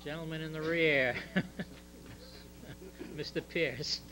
Gentleman in the rear. Mr. Pierce.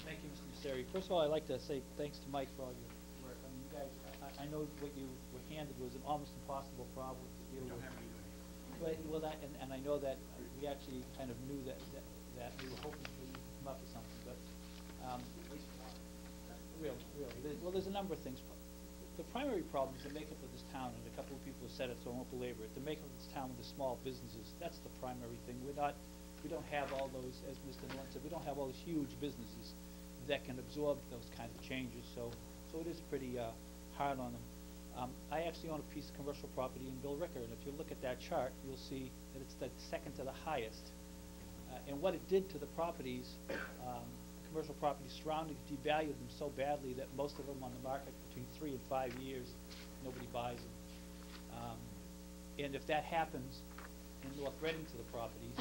Thank you, Mr. Messeri. First of all, I'd like to say thanks to Mike for all your work. I mean, you guys, I know what you were handed was an almost impossible problem to deal with. Well, and I know that we actually kind of knew that we were hoping to come up with something, but really, there's a number of things. The primary problem is the makeup of this town, and a couple of people have said it, so I won't belabor it. The makeup of this town with the small businesses, that's the primary thing. We don't have all those, as Mr. Nolan said, we don't have all those huge businesses that can absorb those kinds of changes, so it is pretty hard on them. I actually own a piece of commercial property in Bill Ricker, and if you look at that chart, you'll see that it's the second to the highest. And what it did to the properties, commercial properties surrounding, devalued them so badly that most of them on the market between 3 and 5 years, nobody buys them. And if that happens in North Reading to the properties,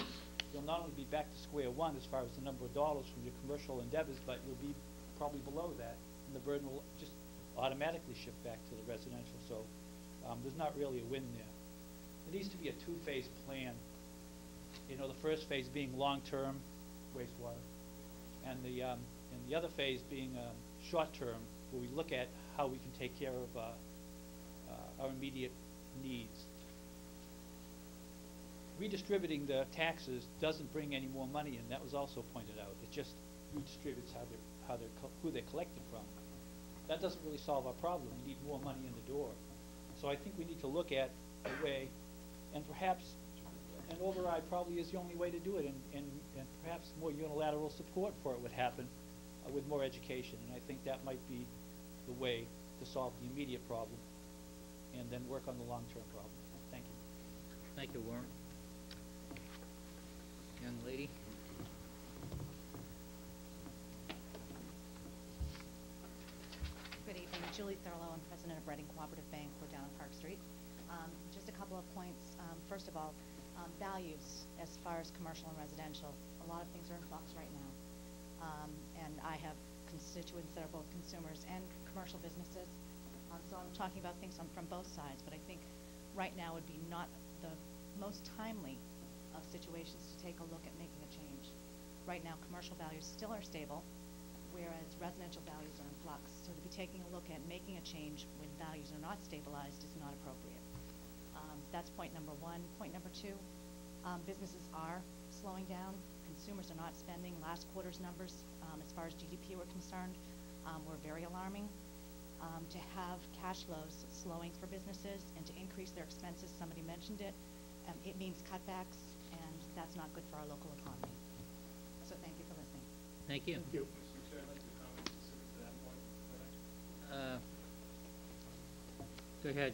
you'll not only be back to square one as far as the number of dollars from your commercial endeavors, but you'll be probably below that, and the burden will just automatically shift back to the residential. So there's not really a win there. There needs to be a two-phase plan. You know, the first phase being long-term wastewater, and the other phase being short-term, where we look at how we can take care of our immediate needs. Redistributing the taxes doesn't bring any more money in. That was also pointed out. It just redistributes who they're collected from. That doesn't really solve our problem. We need more money in the door. So I think we need to look at a way, and perhaps an override probably is the only way to do it, and perhaps more unilateral support for it would happen with more education. And I think that might be the way to solve the immediate problem and then work on the long-term problem. Thank you. Thank you, Warren. Young lady. Good evening. Julie Thurlow. I'm president of Reading Cooperative Bank. We're down on Park Street. Just a couple of points. First of all, values as far as commercial and residential. A lot of things are in flux right now. And I have constituents that are both consumers and commercial businesses. So I'm talking about things from both sides. But I think right now would be not the most timely of situations to take a look at making a change. Right now, commercial values still are stable, whereas residential values are in flux. So to be taking a look at making a change when values are not stabilized is not appropriate. That's point number one. Point number two, businesses are slowing down. Consumers are not spending. Last quarter's numbers, as far as GDP were concerned, were very alarming. To have cash flows slowing for businesses and to increase their expenses, somebody mentioned it, it means cutbacks, and that's not good for our local economy. So thank you for listening. Thank you. Thank you. Mr. Chair, I'd like to comment specific to that point. Go ahead.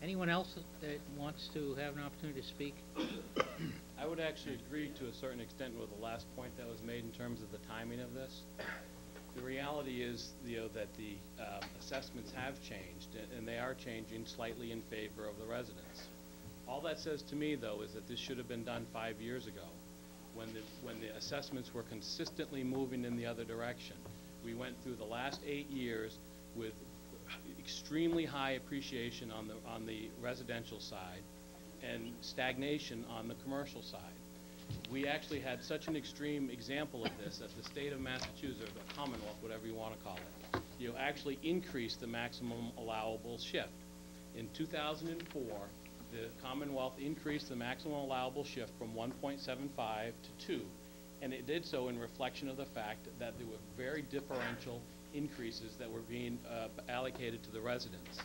Anyone else that wants to have an opportunity to speak? I would actually agree to a certain extent with the last point that was made in terms of the timing of this. The reality is, that the assessments have changed, and they are changing slightly in favor of the residents. All that says to me, though, is that this should have been done 5 years ago, when the assessments were consistently moving in the other direction. We went through the last 8 years with extremely high appreciation on the residential side and stagnation on the commercial side. We actually had such an extreme example of this that the state of Massachusetts, or the Commonwealth, whatever you want to call it, actually increased the maximum allowable shift. In 2004, the Commonwealth increased the maximum allowable shift from 1.75 to 2, and it did so in reflection of the fact that there were very differential increases that were being allocated to the residents.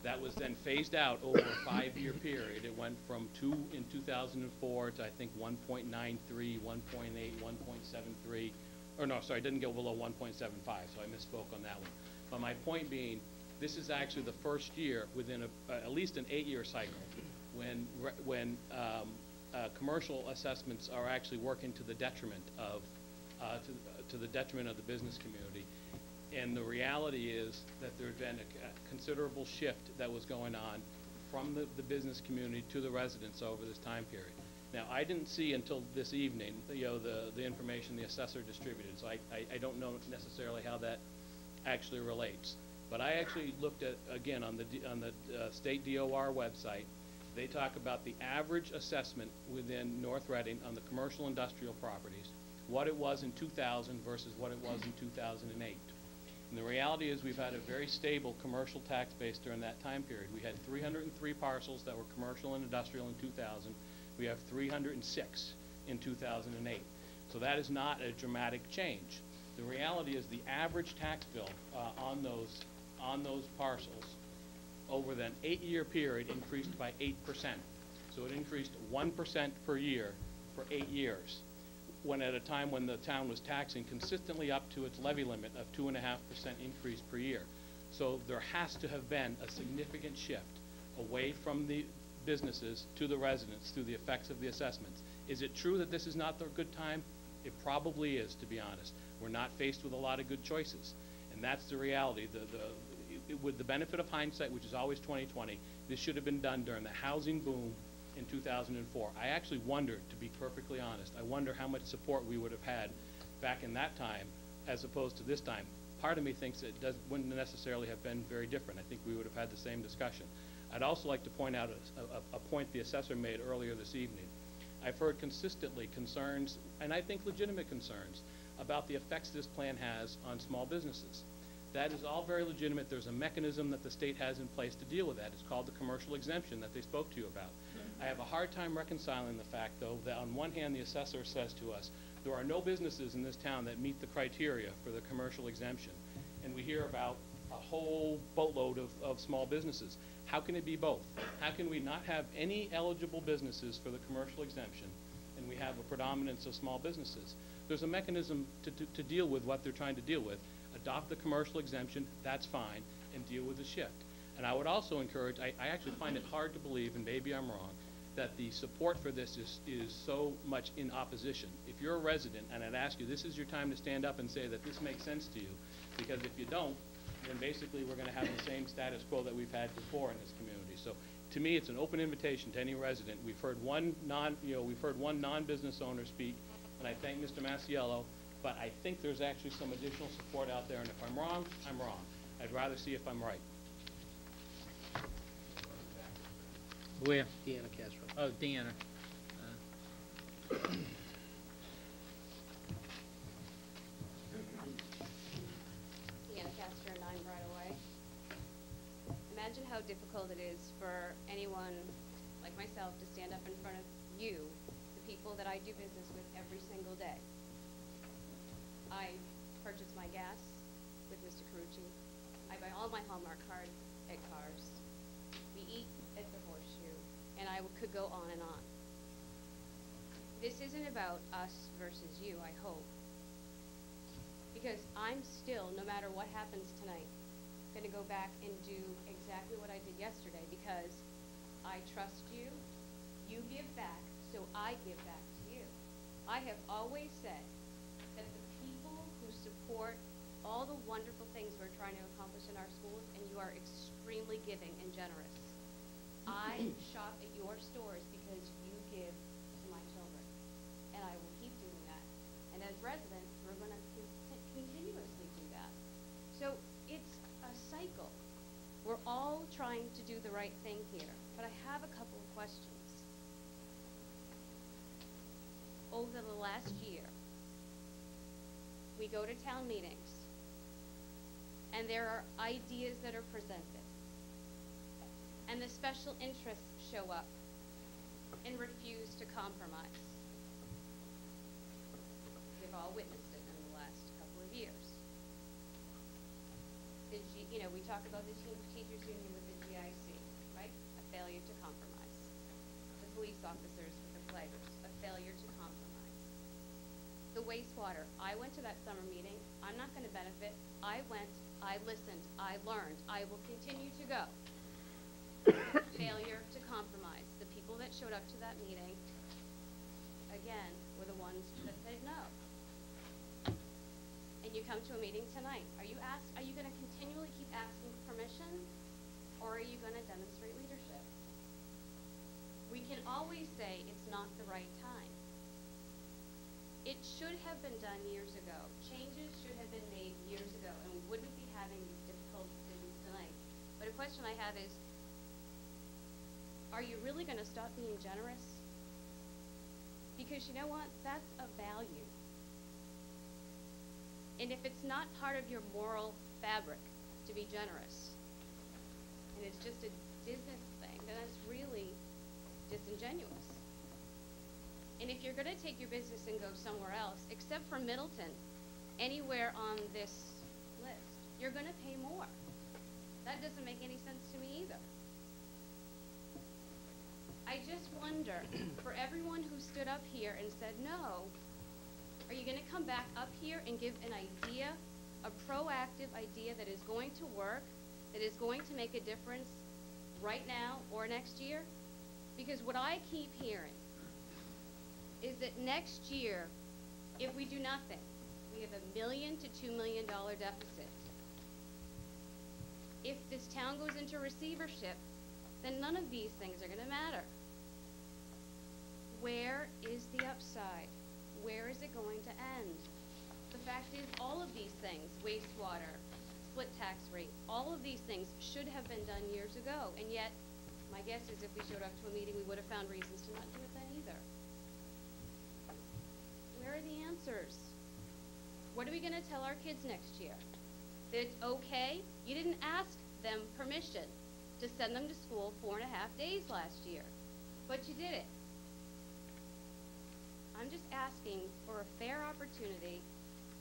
That was then phased out over a 5-year period. It went from 2 in 2004 to I think 1.93, 1.8, 1.73, or no, sorry, it didn't go below 1.75, so I misspoke on that one. But my point being, this is actually the first year within at least an 8-year cycle when commercial assessments are actually working to the detriment of to the detriment of the business community. And the reality is that there had been a considerable shift that was going on from the business community to the residents over this time period. Now, I didn't see until this evening, the information the assessor distributed, so I don't know necessarily how that actually relates. But I actually looked at, again, on the state DOR website, They talk about the average assessment within North Reading on the commercial industrial properties, what it was in 2000 versus what it was in 2008. And the reality is we've had a very stable commercial tax base during that time period. We had 303 parcels that were commercial and industrial in 2000. We have 306 in 2008. So that is not a dramatic change. The reality is the average tax bill on those parcels over an 8-year period increased by 8%. So it increased 1% per year for 8 years, when at a time when the town was taxing consistently up to its levy limit of 2.5% increase per year. So there has to have been a significant shift away from the businesses to the residents through the effects of the assessments. Is it true that this is not the good time? It probably is, to be honest. We're not faced with a lot of good choices, and that's the reality. With the benefit of hindsight, which is always 20/20, this should have been done during the housing boom in 2004. I actually wonder, to be perfectly honest, I wonder how much support we would have had back in that time as opposed to this time. Part of me thinks it wouldn't necessarily have been very different. I think we would have had the same discussion. I'd also like to point out a point the assessor made earlier this evening. I've heard consistently concerns, and I think legitimate concerns, about the effects this plan has on small businesses. That is all very legitimate. There's a mechanism that the state has in place to deal with that. It's called the commercial exemption that they spoke to you about. I have a hard time reconciling the fact, though, that on one hand the assessor says to us, there are no businesses in this town that meet the criteria for the commercial exemption. And we hear about a whole boatload of small businesses. How can it be both? How can we not have any eligible businesses for the commercial exemption and we have a predominance of small businesses? There's a mechanism to deal with what they're trying to deal with. Adopt the commercial exemption, that's fine, and deal with the shift. And I would also encourage, I actually find it hard to believe, and maybe I'm wrong, that the support for this is so much in opposition. If you're a resident, and I'd ask you, this is your time to stand up and say that this makes sense to you, because if you don't, then basically we're going to have the same status quo that we've had before in this community. So to me, it's an open invitation to any resident. We've heard one non-business owner speak, and I thank Mr. Masiello, but I think there's actually some additional support out there, and if I'm wrong, I'm wrong. I'd rather see if I'm right. Where? Deanna Castro. Oh, Deanna. Deanna Castro, 9 Bridleway. Imagine how difficult it is for anyone like myself to stand up in front of you, the people that I do business with every single day. I purchase my gas with Mr. Carucci. I buy all my Hallmark cards at Cars. We eat at the Horseshoe, and I could go on and on. This isn't about us versus you, I hope, because I'm still, no matter what happens tonight, going to go back and do exactly what I did yesterday, because I trust you, you give back, so I give back to you. I have always said that the people who support all the wonderful things we're trying to accomplish in our schools, and you are extremely giving and generous. I shop at your stores because you give to my children, and I will keep doing that. And as residents, we're going to continuously do that. So it's a cycle. We're all trying to do the right thing here, but I have a couple of questions. Over the last year, we go to town meetings, and there are ideas that are presented, and the special interests show up and refuse to compromise. We've all witnessed it in the last couple of years. We talk about the teachers union with the GIC, right? A failure to compromise. The police officers with the flaggers, a failure to compromise. The wastewater, I went to that summer meeting. I'm not going to benefit. I went, I listened, I learned. I will continue to go. Failure to compromise. The people that showed up to that meeting, again, were the ones that said no. And you come to a meeting tonight. Are you going to continually keep asking permission, or are you going to demonstrate leadership? We can always say it's not the right time. It should have been done years ago. Changes should have been made years ago, and we wouldn't be having these difficult decisions tonight. But a question I have is, are you really going to stop being generous? Because you know what? That's a value. And if it's not part of your moral fabric to be generous, and it's just a business thing, then that's really disingenuous. And if you're going to take your business and go somewhere else, except for Middleton, anywhere on this list, you're going to pay more. That doesn't make any sense to me either. I just wonder, for everyone who stood up here and said no, are you going to come back up here and give an idea, a proactive idea that is going to work, that is going to make a difference right now or next year? Because what I keep hearing is that next year, if we do nothing, we have $1 million to $2 million deficit. If this town goes into receivership, then none of these things are going to matter. Where is the upside? Where is it going to end? The fact is, all of these things, wastewater, split tax rate, all of these things should have been done years ago, and yet, my guess is if we showed up to a meeting, we would have found reasons to not do it then either. Where are the answers? What are we going to tell our kids next year? That it's okay? You didn't ask them permission to send them to school 4.5 days last year, but you did it. I'm just asking for a fair opportunity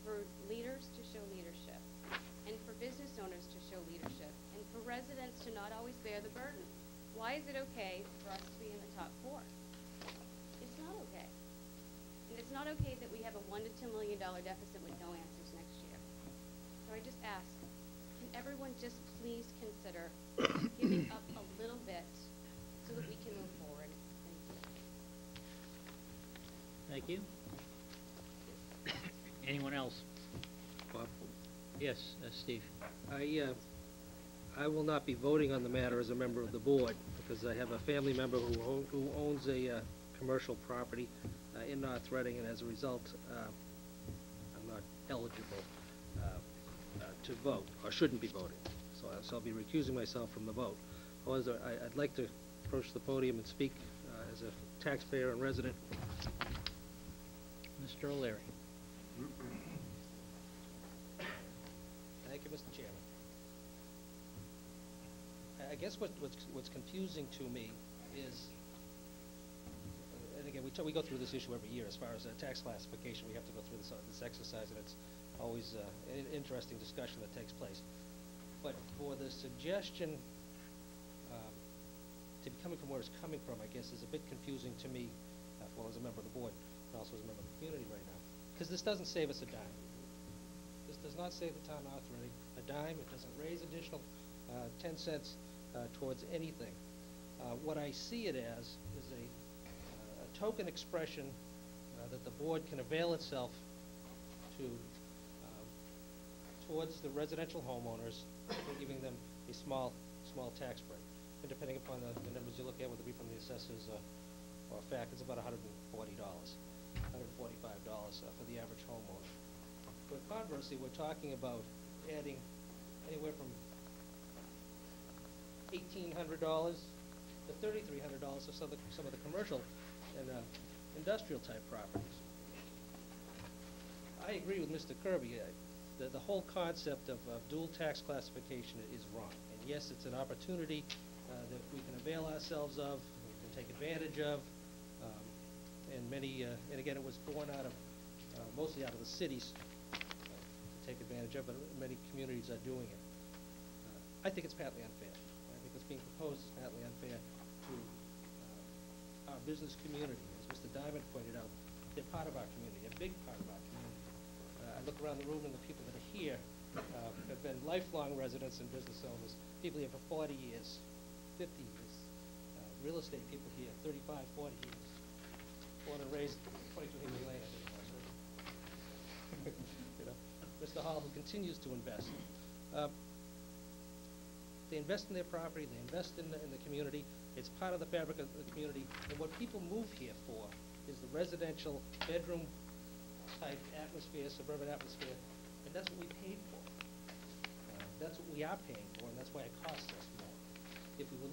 for leaders to show leadership, and for business owners to show leadership, and for residents to not always bear the burden. Why is it okay for us to be in the top 4? It's not okay. And it's not okay that we have a $1 to $2 million deficit with no answers next year. So I just ask, can everyone just please consider giving up a little bit so that we can move forward? Thank you. Thank you. Anyone else? Bob? Yes, Steve. I will not be voting on the matter as a member of the board, because I have a family member who owns a commercial property in North Reading, and as a result, I'm not eligible to vote, or shouldn't be voting. So I'll be recusing myself from the vote. However, I'd like to approach the podium and speak as a taxpayer and resident. Mr. O'Leary. Thank you, Mr. Chairman. I guess what's confusing to me is, and again, we go through this issue every year as far as tax classification. We have to go through this exercise, and it's always an interesting discussion that takes place. But for the suggestion to be coming from where it's coming from, I guess, is a bit confusing to me, well, as a member of the board, and also as a member of the community right now, because this doesn't save us a dime. This does not save the town of North Reading a dime. It doesn't raise additional 10 cents towards anything. What I see it as is a token expression that the board can avail itself to towards the residential homeowners, giving them a small tax break. And depending upon the numbers you look at, whether it be from the assessors or fact, it's about $140, $145 for the average homeowner. But conversely, we're talking about adding anywhere from $1,800 to $3,300 for some of the commercial and industrial type properties. I agree with Mr. Kirby. The whole concept of dual tax classification is wrong. And yes, it's an opportunity that we can avail ourselves of, we can take advantage of, and many, and again, it was born out of, mostly out of the cities to take advantage of, but many communities are doing it. I think it's patently unfair. I think what's being proposed is patently unfair to our business community. As Mr. Diamond pointed out, they're part of our community, a big part of our community. I look around the room and the people that are here have been lifelong residents and business owners, people here for 40 years, 50 years, real estate people here, 35, 40 years. Born and raised 22 Hinkley Lane, I think it was, right? You know, Mr. Hall, who continues to invest. They invest in their property, they invest in the community. It's part of the fabric of the community. And what people move here for is the residential bedroom type atmosphere, suburban atmosphere, and that's what we paid for. That's what we are paying for, and that's why it costs us more. If we were